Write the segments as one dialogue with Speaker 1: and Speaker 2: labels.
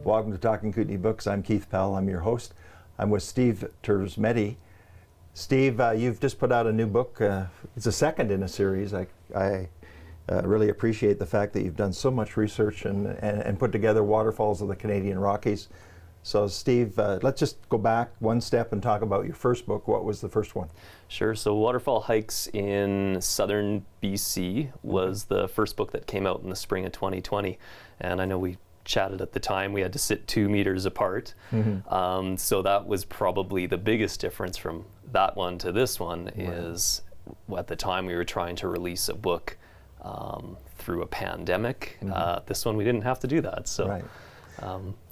Speaker 1: Welcome to Talking Kootenay Books. I'm Keith Powell. I'm your host. I'm with Steve Tersmette. Steve, you've just put out a new book. It's a second in a series. I really appreciate the fact that you've done so much research and put together Waterfalls of the Canadian Rockies. So Steve, let's just go back one step and talk about your first book. What was the first one?
Speaker 2: Sure. So Waterfall Hikes in southern BC was the first book that came out in the spring of 2020. And I know we chatted at the time, we had to sit 2 meters apart. So that was probably the biggest difference from that one to this one. Is at the time we were trying to release a book through a pandemic. This one we didn't have to do that. So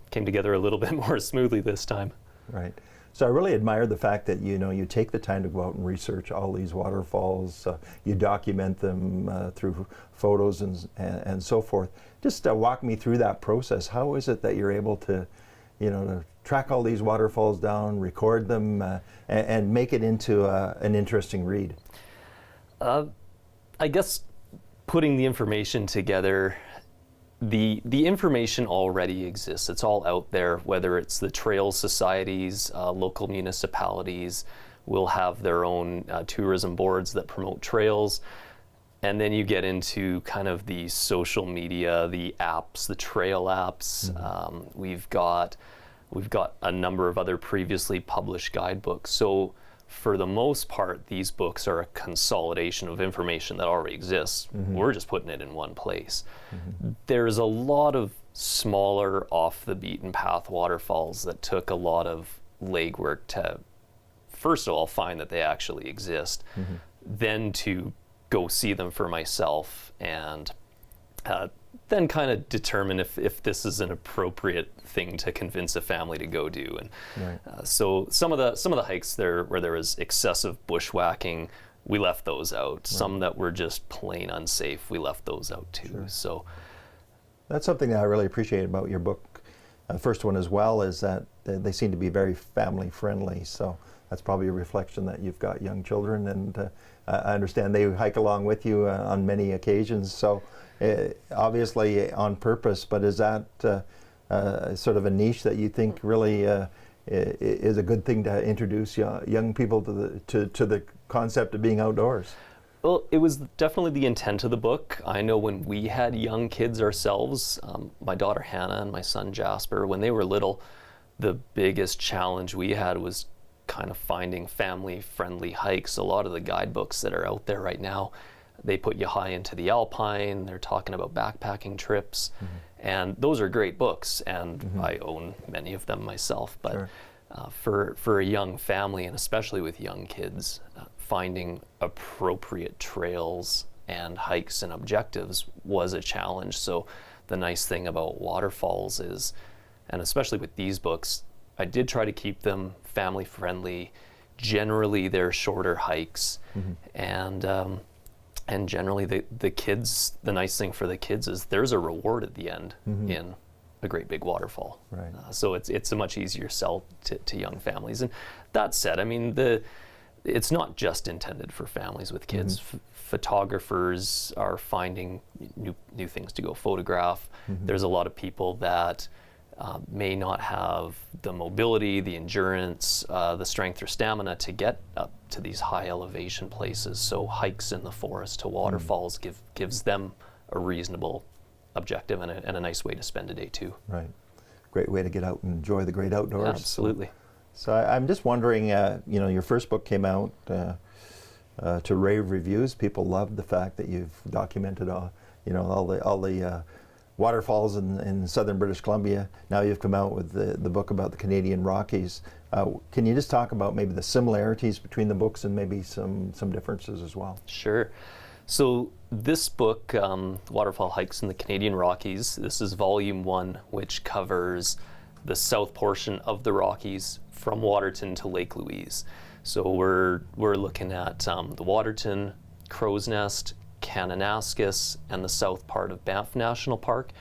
Speaker 2: came together a little bit more smoothly this time. Right.
Speaker 1: So I really admire the fact that you take the time to go out and research all these waterfalls. You document them through photos and so forth. Just walk me through that process. How is it that you're able to, to track all these waterfalls down, record them, and make it into an interesting read?
Speaker 2: I guess putting the information together. The information already exists. It's all out there, whether it's the trail societies, local municipalities will have their own tourism boards that promote trails. And then you get into kind of the social media, the apps, the trail apps. We've got a number of other previously published guidebooks. So for the most part, these books are a consolidation of information that already exists. We're just putting it in one place. There's a lot of smaller, off the beaten path waterfalls that took a lot of legwork to, first of all, find that they actually exist, then to go see them for myself, and then kind of determine if this is an appropriate thing to convince a family to go do. And so some of the hikes there where there was excessive bushwhacking, we left those out. Some that were just plain unsafe, we left those out too. So
Speaker 1: that's something that I really appreciate about your book. First one as well is that they seem to be very family friendly. So that's probably a reflection that you've got young children, and I understand they hike along with you on many occasions. So obviously on purpose, but is that sort of a niche that you think really is a good thing to introduce young people to the concept of being outdoors?
Speaker 2: Well, it was definitely the intent of the book. I know when we had young kids ourselves, my daughter Hannah and my son Jasper, when they were little, the biggest challenge we had was kind of finding family-friendly hikes. A lot of the guidebooks that are out there right now, they put you high into the Alpine, they're talking about backpacking trips, and those are great books, and I own many of them myself, but for a young family, and especially with young kids, finding appropriate trails and hikes and objectives was a challenge. So the nice thing about Waterfalls is, and especially with these books, I did try to keep them family friendly. Generally they're shorter hikes, and generally the kids, the nice thing for the kids is there's a reward at the end in a great big waterfall. So it's a much easier sell to young families. And that said, I mean, it's not just intended for families with kids. Photographers are finding new things to go photograph. There's a lot of people that may not have the mobility, the endurance, the strength or stamina to get up to these high elevation places. So hikes in the forest to waterfalls gives them a reasonable objective and a nice way to spend a day too.
Speaker 1: Right. Great way to get out and enjoy the great outdoors.
Speaker 2: Absolutely.
Speaker 1: So I'm just wondering, your first book came out to rave reviews. People loved the fact that you've documented all the waterfalls in southern British Columbia. Now you've come out with the book about the Canadian Rockies. Can you just talk about maybe the similarities between the books and maybe some differences as well?
Speaker 2: Sure. So this book, Waterfall Hikes in the Canadian Rockies, this is volume 1, which covers the south portion of the Rockies from Waterton to Lake Louise. So we're looking at the Waterton, Crow's Nest, Kananaskis, and the south part of Banff National Park.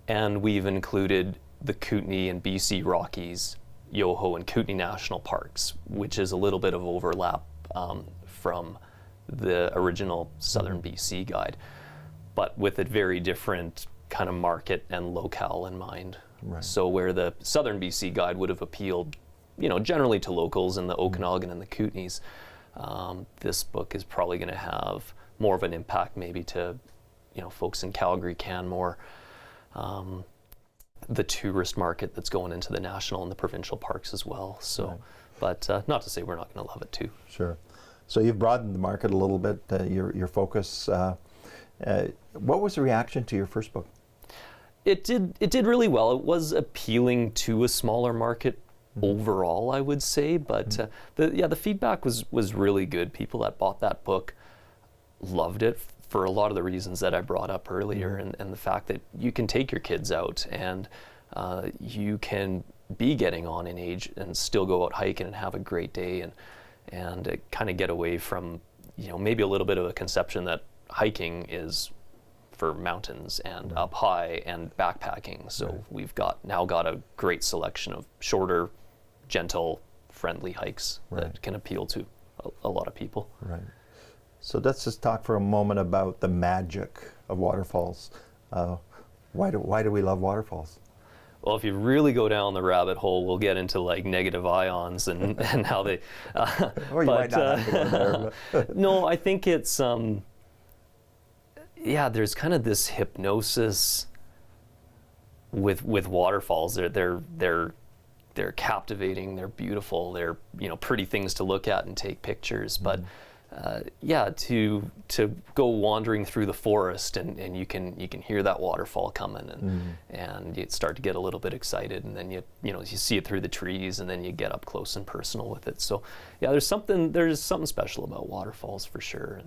Speaker 2: And we've included the Kootenay and BC Rockies, Yoho and Kootenay National Parks, which is a little bit of overlap from the original Southern BC guide, but with a very different kind of market and locale in mind.
Speaker 1: Right.
Speaker 2: So where the southern BC guide would have appealed, generally to locals in the Okanagan and the Kootenays, this book is probably going to have more of an impact maybe to, folks in Calgary, Canmore, the tourist market that's going into the national and the provincial parks as well. So,
Speaker 1: right.
Speaker 2: But not to say we're not going to love it too.
Speaker 1: Sure. So you've broadened the market a little bit, your focus. What was the reaction to your first book?
Speaker 2: It did really well. It was appealing to a smaller market overall, I would say, but the feedback was really good. People that bought that book loved it for a lot of the reasons that I brought up earlier, and the fact that you can take your kids out and you can be getting on in age and still go out hiking and have a great day, and kind of get away from maybe a little bit of a conception that hiking is for mountains and up high and backpacking. So we've now got a great selection of shorter, gentle, friendly hikes that can appeal to a lot of people.
Speaker 1: Right. So let's just talk for a moment about the magic of waterfalls. Why do we love waterfalls?
Speaker 2: Well, if you really go down the rabbit hole, we'll get into like negative ions and how they.
Speaker 1: Or you might not have to go there. But
Speaker 2: no, I think it's there's kind of this hypnosis with waterfalls. They're captivating. They're beautiful. They're pretty things to look at and take pictures. But to go wandering through the forest and you can hear that waterfall coming and you start to get a little bit excited, and then you see it through the trees, and then you get up close and personal with it. So there's something special about waterfalls for sure.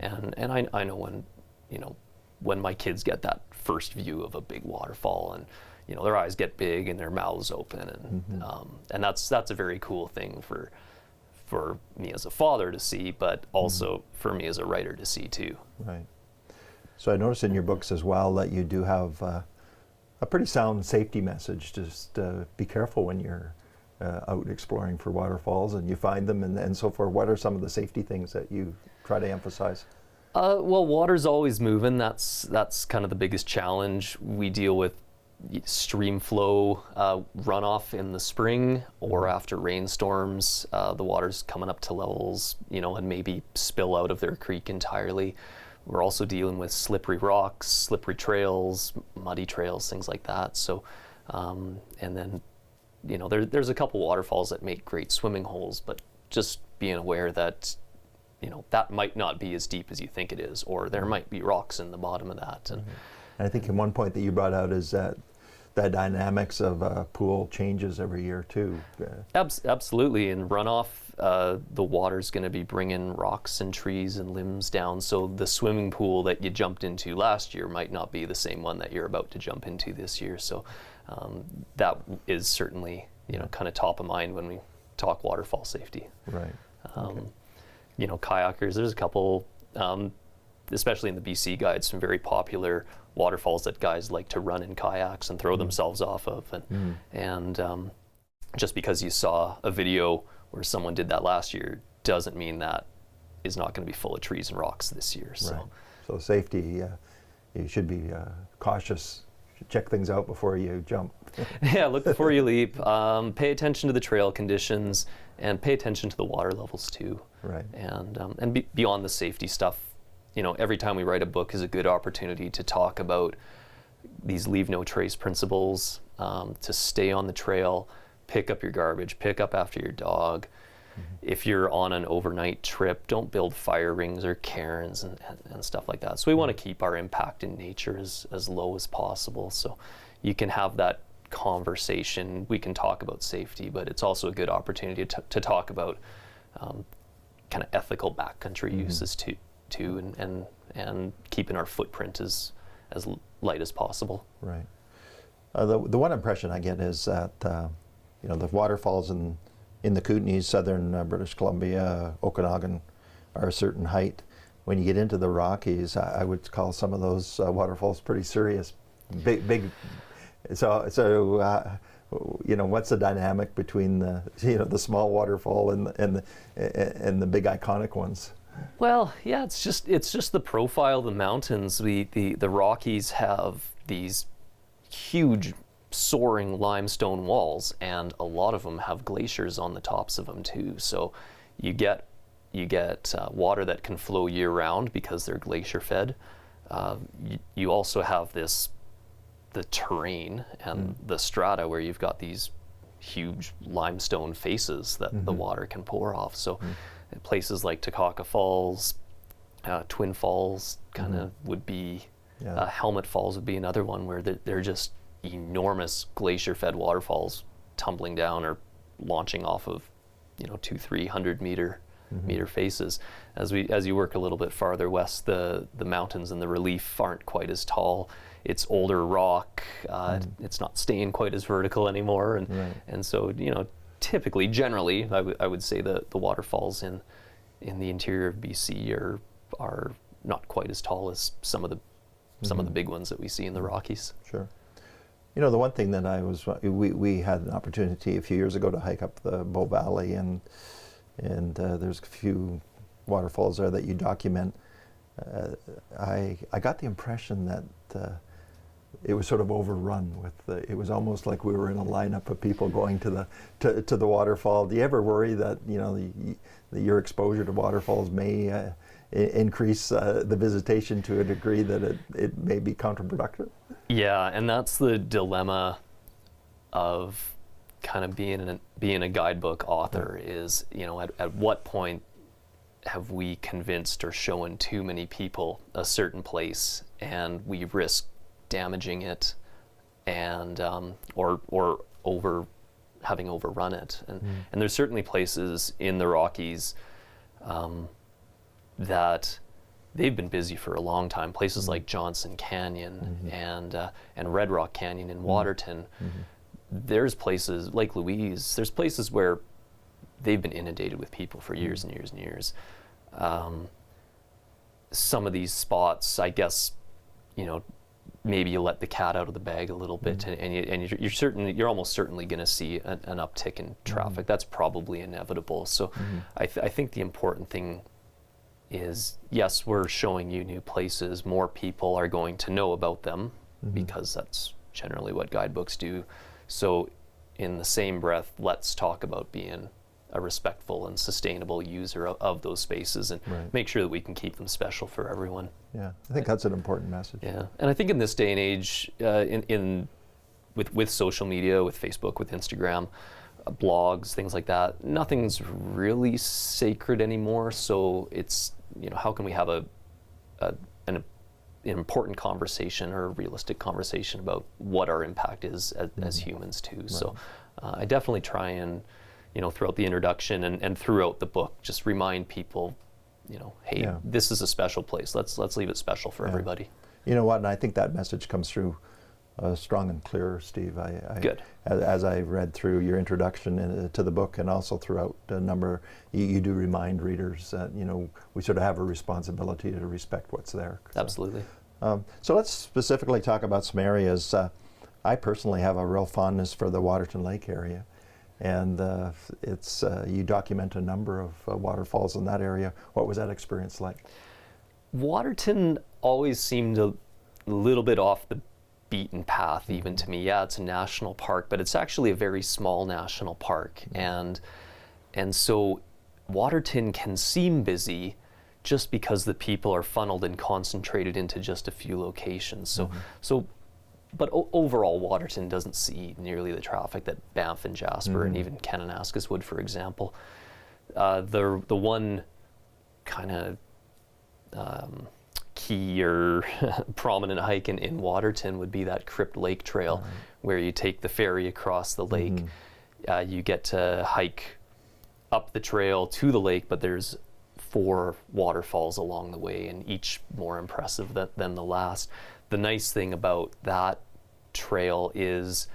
Speaker 2: And I know when my kids get that first view of a big waterfall, and their eyes get big and their mouths open, and that's a very cool thing for me as a father to see, but also for me as a writer to see too.
Speaker 1: Right. So I noticed in your books as well that you do have a pretty sound safety message. Just be careful when you're out exploring for waterfalls and you find them and so forth. What are some of the safety things that you try to emphasize?
Speaker 2: Well, water's always moving. That's kind of the biggest challenge. We deal with stream flow runoff in the spring or after rainstorms. The water's coming up to levels, and maybe spill out of their creek entirely. We're also dealing with slippery rocks, slippery trails, muddy trails, things like that. So, and then, there's a couple waterfalls that make great swimming holes, but just being aware that that might not be as deep as you think it is, or there might be rocks in the bottom of that. And
Speaker 1: I think in one point that you brought out is that the dynamics of a pool changes every year too.
Speaker 2: Absolutely. In runoff, the water's going to be bringing rocks and trees and limbs down. So the swimming pool that you jumped into last year might not be the same one that you're about to jump into this year. So that is certainly kind of top of mind when we talk waterfall safety.
Speaker 1: Right.
Speaker 2: Kayakers, there's a couple, especially in the BC guide, some very popular waterfalls that guys like to run in kayaks and throw themselves off of. And just because you saw a video where someone did that last year doesn't mean that is not going to be full of trees and rocks this year. So,
Speaker 1: right. So safety, you should be cautious. Check things out before you jump.
Speaker 2: Yeah, look before you leap. Pay attention to the trail conditions and pay attention to the water levels too.
Speaker 1: Right.
Speaker 2: And beyond the safety stuff, every time we write a book is a good opportunity to talk about these leave no trace principles, to stay on the trail, pick up your garbage, pick up after your dog. If you're on an overnight trip, don't build fire rings or cairns and stuff like that. So we want to keep our impact in nature as low as possible. So you can have that conversation. We can talk about safety, but it's also a good opportunity to talk about kind of ethical backcountry uses too, and keeping our footprint as light as possible.
Speaker 1: Right. The one impression I get is that the waterfalls in the Kootenays, southern British Columbia, Okanagan, are a certain height. When you get into the Rockies, I would call some of those waterfalls pretty serious, big. So what's the dynamic between the small waterfall and the big iconic ones?
Speaker 2: Well, yeah, it's just the profile of the mountains. The Rockies have these huge soaring limestone walls, and a lot of them have glaciers on the tops of them too. So you get water that can flow year round because they're glacier fed. You also have the terrain and the strata where you've got these huge limestone faces that the water can pour off. So places like Takaka Falls, Twin Falls kind of would be, Helmet Falls would be another one where they're just enormous glacier-fed waterfalls tumbling down or launching off of 200-300 meter faces. As you work a little bit farther west, the mountains and the relief aren't quite as tall. It's older rock. It's not staying quite as vertical anymore, and so typically, generally, I would say the waterfalls in the interior of BC are not quite as tall as some of the big ones that we see in the Rockies.
Speaker 1: Sure. The one thing that we had an opportunity a few years ago to hike up the Bow Valley, and there's a few waterfalls there that you document. I got the impression that it was sort of overrun with it was almost like we were in a lineup of people going to the waterfall. Do you ever worry that your exposure to waterfalls may increase the visitation to a degree that it may be counterproductive?
Speaker 2: Yeah, and that's the dilemma of kind of being a guidebook author is, at what point have we convinced or shown too many people a certain place and we risk damaging it and or having overrun it. And there's certainly places in the Rockies that they've been busy for a long time. Places like Johnson Canyon and Red Rock Canyon in Waterton. There's places like Louise. There's places where they've been inundated with people for years and years and years. Some of these spots, I guess, maybe you let the cat out of the bag a little bit, and you're almost certainly going to see an uptick in traffic. That's probably inevitable. So I think the important thing is, yes, we're showing you new places. More people are going to know about them because that's generally what guidebooks do. So in the same breath, let's talk about being a respectful and sustainable user of those spaces and make sure that we can keep them special for everyone.
Speaker 1: Yeah, I think that's an important message.
Speaker 2: Yeah, and I think in this day and age, with social media, with Facebook, with Instagram, blogs, things like that, nothing's really sacred anymore. So it's, how can we have an important conversation or a realistic conversation about what our impact is as humans too. So I definitely try and, throughout the introduction and throughout the book, just remind people, hey, this is a special place. Let's leave it special for everybody.
Speaker 1: You know what? And I think that message comes through strong and clear, Steve.
Speaker 2: Good.
Speaker 1: As I read through your introduction to the book, and also throughout a number, you do remind readers that we sort of have a responsibility to respect what's there.
Speaker 2: Absolutely.
Speaker 1: So let's specifically talk about some areas. I personally have a real fondness for the Waterton Lake area, and it's you document a number of waterfalls in that area. What was that experience like?
Speaker 2: Waterton always seemed a little bit off the beaten path, even to me. Yeah, it's a national park, but it's actually a very small national park, and so Waterton can seem busy just because the people are funneled and concentrated into just a few locations. But overall, Waterton doesn't see nearly the traffic that Banff and Jasper and even Kananaskis would, for example. The one kind of key or prominent hike in Waterton would be that Crypt Lake Trail, where you take the ferry across the lake. You get to hike up the trail to the lake, but there's 4 waterfalls along the way, and each more impressive than the last. The nice thing about that trail is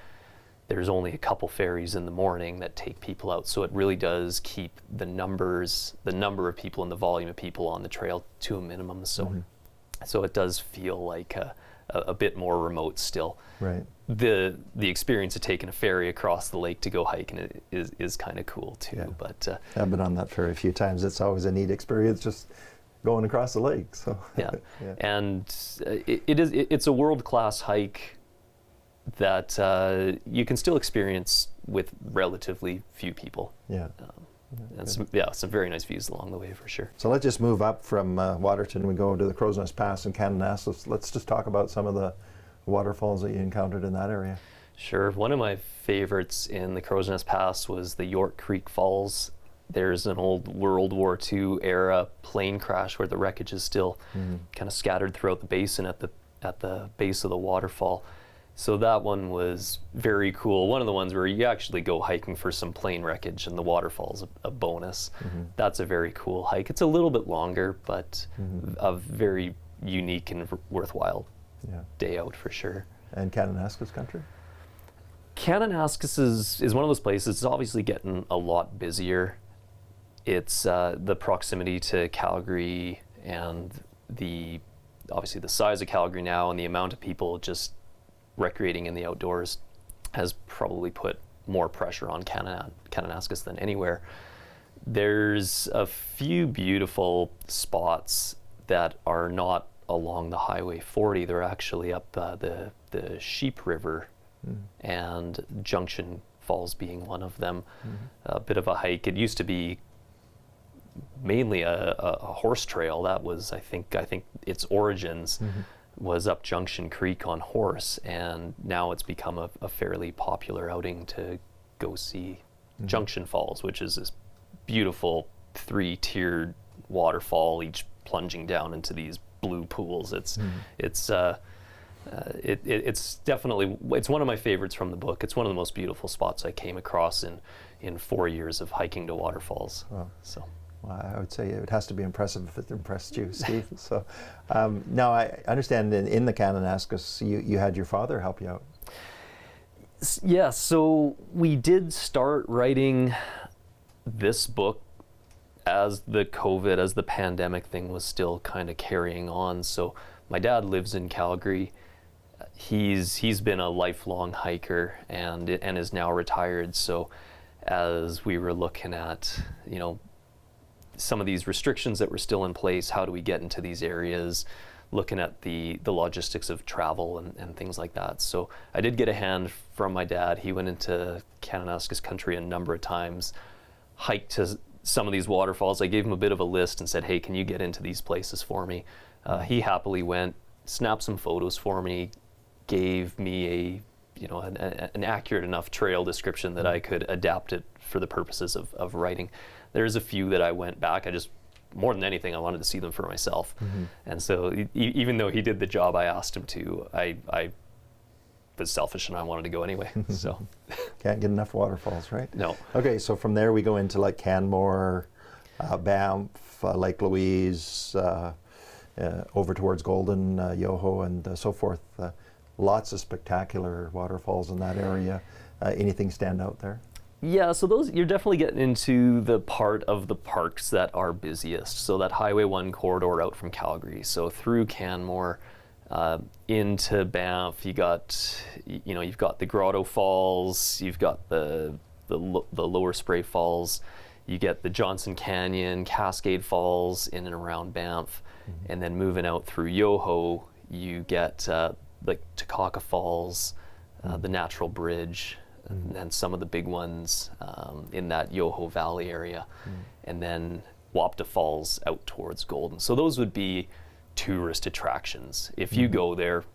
Speaker 2: there's only a couple ferries in the morning that take people out, so it really does keep the number of people and the volume of people on the trail to a minimum. So it does feel like a bit more remote still.
Speaker 1: Right.
Speaker 2: The experience of taking a ferry across the lake to go hiking is kind of cool too.
Speaker 1: Yeah.
Speaker 2: But
Speaker 1: I've been on that ferry a few times. It's always a neat experience, just going across the lake. So
Speaker 2: yeah. And it's a world-class hike that you can still experience with relatively few people.
Speaker 1: Yeah.
Speaker 2: And some very nice views along the way for sure.
Speaker 1: So let's just move up from Waterton. We go to the Crow's Nest Pass in Kananaskis. Let's just talk about some of the waterfalls that you encountered in that area.
Speaker 2: Sure. One of my favorites in the Crow's Nest Pass was the York Creek Falls. There's an old World War II era plane crash where the wreckage is still kind of scattered throughout the basin at the base of the waterfall. So that one was very cool. One of the ones where you actually go hiking for some plane wreckage, and the waterfall's a bonus. That's a very cool hike. It's a little bit longer, but a very unique and worthwhile day out for sure.
Speaker 1: And Kananaskis country?
Speaker 2: Kananaskis is one of those places. It's obviously getting a lot busier. It's the proximity to Calgary and obviously the size of Calgary now and the amount of people just recreating in the outdoors has probably put more pressure on Kananaskis than anywhere. There's a few beautiful spots that are not along the Highway 40. They're actually up the Sheep River, and Junction Falls being one of them. A bit of a hike. It used to be mainly a horse trail. That was, I think its origins was up Junction Creek on horse, and now it's become a fairly popular outing to go see Junction Falls, which is this beautiful 3-tiered waterfall, each plunging down into these blue pools. It's definitely, it's one of my favorites from the book. It's one of the most beautiful spots I came across in 4 years of hiking to waterfalls.
Speaker 1: Wow.
Speaker 2: So.
Speaker 1: Well, I would say it has to be impressive if it impressed you, Steve. So now I understand in the Kananaskis you had your father help you out.
Speaker 2: Yeah, so we did start writing this book as the pandemic thing was still kind of carrying on. So my dad lives in Calgary. He's been a lifelong hiker and is now retired. So as we were looking at, some of these restrictions that were still in place, how do we get into these areas, looking at the logistics of travel and things like that. So I did get a hand from my dad. He went into Kananaskis country a number of times, hiked to some of these waterfalls. I gave him a bit of a list and said, hey, can you get into these places for me? He happily went, snapped some photos for me, gave me an accurate enough trail description that I could adapt it for the purposes of writing. There's a few that I went back. More than anything, I wanted to see them for myself. And so even though he did the job I asked him to, I was selfish and I wanted to go anyway. So
Speaker 1: can't get enough waterfalls, right?
Speaker 2: No.
Speaker 1: Okay, so from there we go into like Canmore, Banff, Lake Louise, over towards Golden, Yoho, and so forth. Lots of spectacular waterfalls in that area. Anything stand out there?
Speaker 2: Yeah, so those, you're definitely getting into the part of the parks that are busiest. So that Highway 1 corridor out from Calgary. So through Canmore, into Banff, you've got the Grotto Falls, you've got the Lower Spray Falls, you get the Johnson Canyon, Cascade Falls in and around Banff, and then moving out through Yoho, you get like Takaka Falls, the Natural Bridge, and some of the big ones in that Yoho Valley area, and then Wapta Falls out towards Golden. So those would be tourist attractions. If you go there,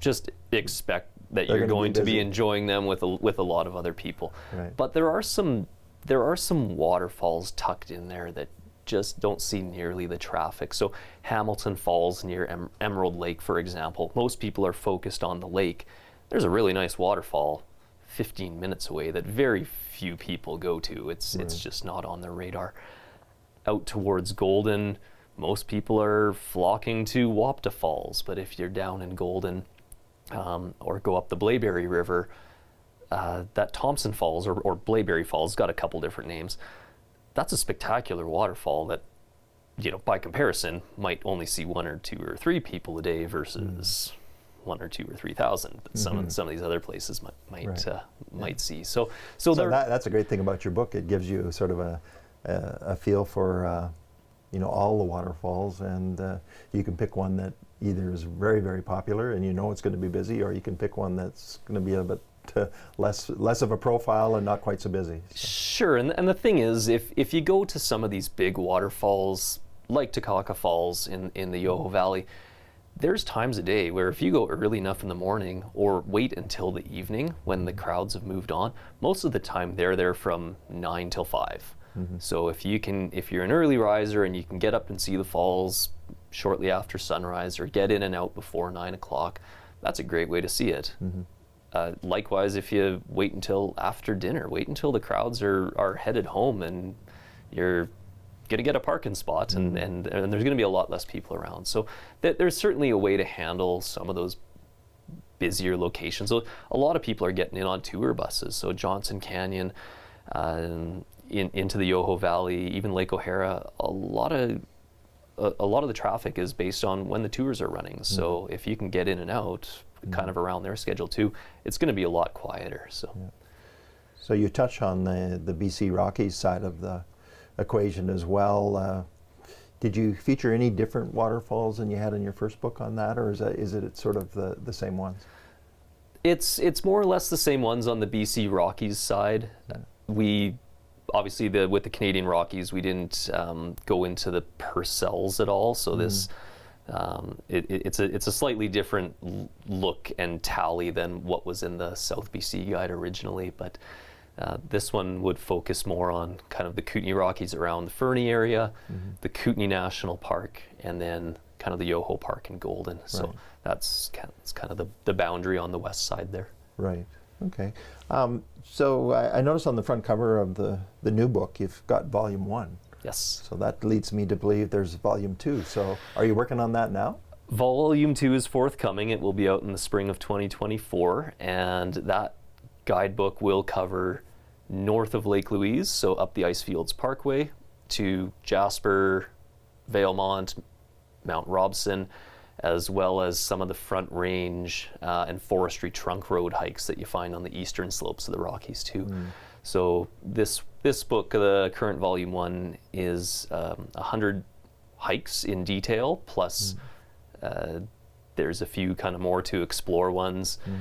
Speaker 2: just expect that you're going to be enjoying them with a lot of other people.
Speaker 1: Right.
Speaker 2: But there are some waterfalls tucked in there that just don't see nearly the traffic. So Hamilton Falls near Emerald Lake, for example, most people are focused on the lake. There's a really nice waterfall 15 minutes away that very few people go to. It's just not on their radar. Out towards Golden, most people are flocking to Wapta Falls, but if you're down in Golden or go up the Blaeberry River, that Thompson Falls or Blaeberry Falls, got a couple different names. That's a spectacular waterfall that, by comparison, might only see 1 or 2 or 3 people a day versus 1 or 2 or 3,000. But some of these other places might see. So
Speaker 1: that's a great thing about your book. It gives you sort of a feel for all the waterfalls, and you can pick one that either is very, very popular and it's going to be busy, or you can pick one that's going to be a bit less of a profile and not quite so busy. So.
Speaker 2: Sure, and the thing is, if you go to some of these big waterfalls, like Takaka Falls in the Yoho Valley, there's times a day where if you go early enough in the morning or wait until the evening when the crowds have moved on, most of the time they're there from 9 till 5. Mm-hmm. So if you're an early riser and you can get up and see the falls shortly after sunrise or get in and out before 9 o'clock, that's a great way to see it. Mm-hmm. Likewise, if you wait until after dinner, wait until the crowds are headed home and you're going to get a parking spot, mm-hmm. and there's going to be a lot less people around. So there's certainly a way to handle some of those busier locations. So a lot of people are getting in on tour buses. So Johnson Canyon, into the Yoho Valley, even Lake O'Hara, a lot of the traffic is based on when the tours are running. Mm-hmm. So if you can get in and out mm-hmm. kind of around their schedule too, it's going to be a lot quieter. So,
Speaker 1: yeah. So you touch on the BC Rockies side of the equation as well. Did you feature any different waterfalls than you had in your first book on that, or is it sort of the same ones?
Speaker 2: It's more or less the same ones on the BC Rockies side. Yeah. We obviously with the Canadian Rockies, we didn't go into the Purcells at all. So this it's a slightly different look and tally than what was in the South BC guide originally, but this one would focus more on kind of the Kootenay Rockies around the Fernie area, mm-hmm. the Kootenay National Park, and then kind of the Yoho Park in Golden. So right. that's kind of the boundary on the west side there.
Speaker 1: Right. Okay. So I noticed on the front cover of the new book, you've got volume 1.
Speaker 2: Yes.
Speaker 1: So that leads me to believe there's volume 2. So are you working on that now?
Speaker 2: Volume 2 is forthcoming. It will be out in the spring of 2024, and that guidebook will cover north of Lake Louise, so up the Icefields Parkway to Jasper, Valemont, Mount Robson, as well as some of the Front Range and Forestry Trunk Road hikes that you find on the eastern slopes of the Rockies too. Mm. So this book, the current volume 1, is 100 hikes in detail, plus there's a few kind of more to explore ones. Mm.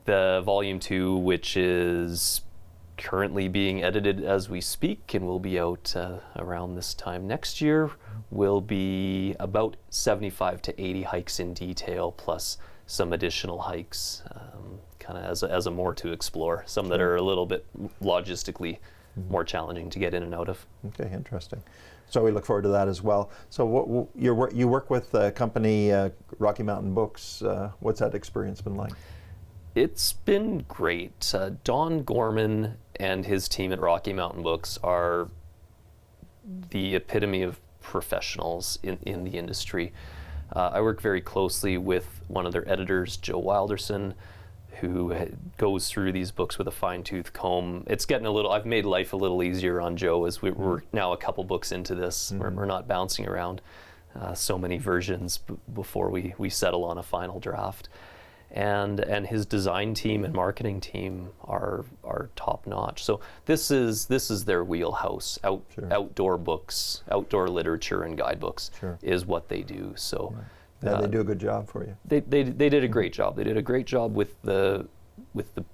Speaker 2: The volume 2, which is currently being edited as we speak and will be out around this time next year, will be about 75 to 80 hikes in detail, plus some additional hikes, kind of as a more to explore, some that are a little bit logistically more challenging to get in and out of.
Speaker 1: Okay, interesting. So we look forward to that as well. So you work with the company Rocky Mountain Books. What's that experience been like?
Speaker 2: It's been great. Don Gorman and his team at Rocky Mountain Books are the epitome of professionals in the industry. I work very closely with one of their editors, Joe Wilderson, who goes through these books with a fine-tooth comb. It's getting I've made life a little easier on Joe as we're now a couple books into this. Mm-hmm. We're not bouncing around so many versions before we settle on a final draft. And his design team and marketing team are top notch. So this is their wheelhouse. Outdoor books, outdoor literature, and guidebooks is what they do. So
Speaker 1: yeah, they do a good job for you.
Speaker 2: They did a great job. They did a great job with the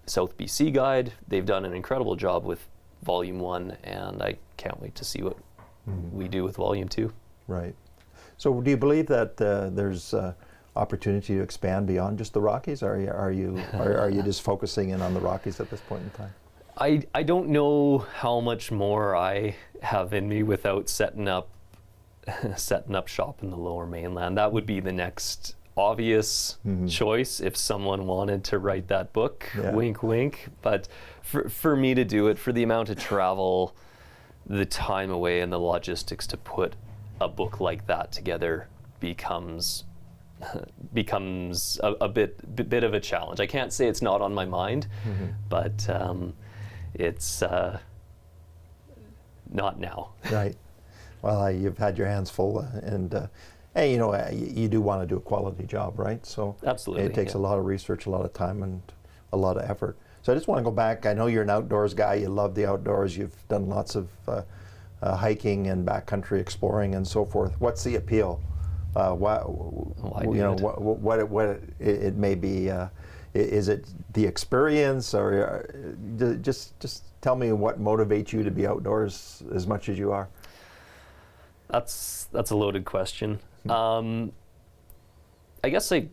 Speaker 2: South BC guide. They've done an incredible job with Volume 1, and I can't wait to see what we do with Volume 2.
Speaker 1: Right. So do you believe that there's opportunity to expand beyond just the Rockies? Are you just focusing in on the Rockies at this point in time?
Speaker 2: I don't know how much more I have in me without setting up shop in the Lower Mainland. That would be the next obvious choice if someone wanted to write that book. Yeah. Wink, wink. But for me to do it, for the amount of travel, the time away, and the logistics to put a book like that together becomes a bit of a challenge. I can't say it's not on my mind, but it's not now.
Speaker 1: Right. Well, you've had your hands full, and hey, you do want to do a quality job, right? So
Speaker 2: absolutely,
Speaker 1: it takes a lot of research, a lot of time, and a lot of effort. So I just want to go back. I know you're an outdoors guy. You love the outdoors. You've done lots of hiking and backcountry exploring and so forth. What's the appeal? What it may be? Is it the experience, or just tell me what motivates you to be outdoors as much as you are?
Speaker 2: That's a loaded question. I guess to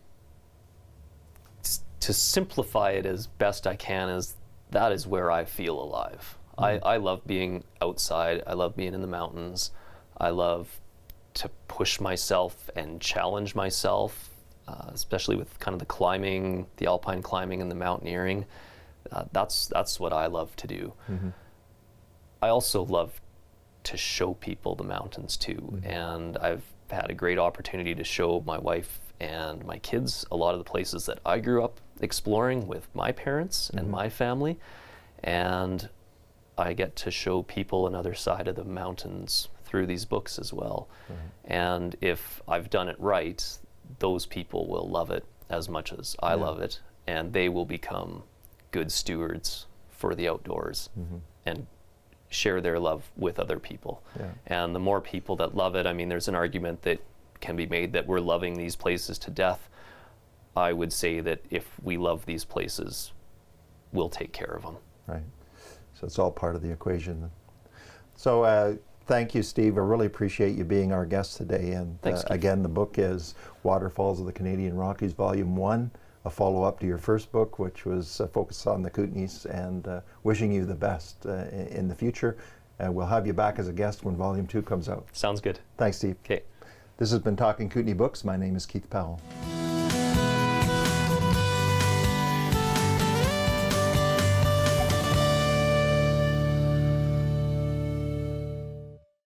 Speaker 2: simplify it as best I can, is that is where I feel alive. I love being outside. I love being in the mountains. I love to push myself and challenge myself, especially with kind of the climbing, the alpine climbing and the mountaineering. That's what I love to do. I also love to show people the mountains too. And I've had a great opportunity to show my wife and my kids a lot of the places that I grew up exploring with my parents and my family. And I get to show people another side of the mountains through these books as well. And if I've done it right, those people will love it as much as I love it, and they will become good stewards for the outdoors and share their love with other people. And the more people that love it, I mean, there's an argument that can be made that we're loving these places to death. I would say that if we love these places, we'll take care of them.
Speaker 1: Right. So it's all part of the equation. So thank you, Steve. I really appreciate you being our guest today. And
Speaker 2: Thanks,
Speaker 1: again, the book is Waterfalls of the Canadian Rockies, Volume 1, a follow-up to your first book, which was focused on the Kootenays, and wishing you the best in the future. We'll have you back as a guest when Volume 2 comes out.
Speaker 2: Sounds good.
Speaker 1: Thanks, Steve.
Speaker 2: Okay.
Speaker 1: This has been Talking Kootenay Books. My name is Keith Powell.